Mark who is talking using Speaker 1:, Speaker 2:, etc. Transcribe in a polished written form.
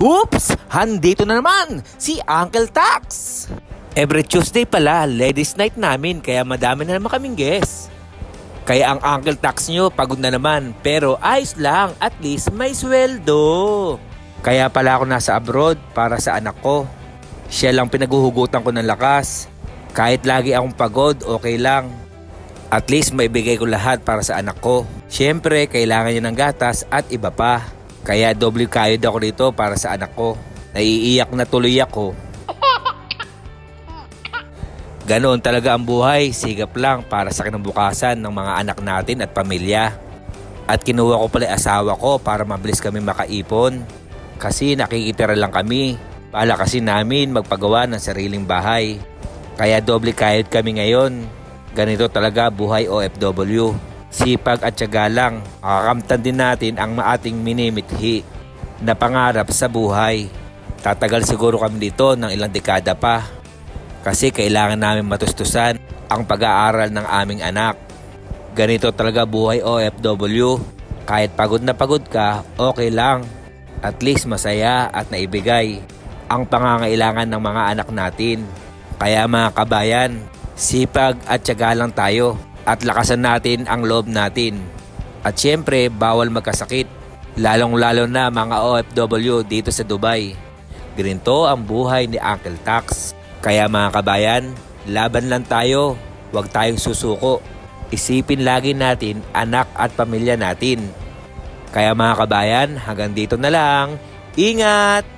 Speaker 1: Oops! Handito na naman si Uncle Tax! Every Tuesday pala, ladies night namin kaya madami na naman kaming guests. Kaya ang Uncle Tax nyo pagod na naman pero ayos lang, at least may sweldo. Kaya pala ako nasa abroad para sa anak ko. Siya lang pinaguhugutan ko ng lakas. Kahit lagi akong pagod, okay lang. At least maibigay ko lahat para sa anak ko. Siyempre, kailangan niya ng gatas at iba pa. Kaya doble kayod ako dito para sa anak ko. Naiiyak na tuloy ako. Ganoon talaga ang buhay, sigap lang para sa kinabukasan ng mga anak natin at pamilya. At kinuha ko pala asawa ko para mabilis kami makaipon. Kasi nakikitira lang kami. Bala kasi namin magpagawa ng sariling bahay. Kaya doble kayod kami ngayon. Ganito talaga buhay OFW. Sipag at tiyaga lang, makakamtan din natin ang ating minimithi na pangarap sa buhay. Tatagal siguro kami dito ng ilang dekada pa. Kasi kailangan namin matustusan ang pag-aaral ng aming anak. Ganito talaga buhay OFW. Kahit pagod na pagod ka, okay lang. At least masaya at naibigay ang pangangailangan ng mga anak natin. Kaya mga kabayan, sipag at tiyaga lang tayo. At lakasan natin ang loob natin. At syempre, bawal magkasakit. Lalong-lalo na mga OFW dito sa Dubai. Ganito ang buhay ni Uncle Tax. Kaya mga kabayan, laban lang tayo. Huwag tayong susuko. Isipin lagi natin anak at pamilya natin. Kaya mga kabayan, hanggang dito na lang. Ingat!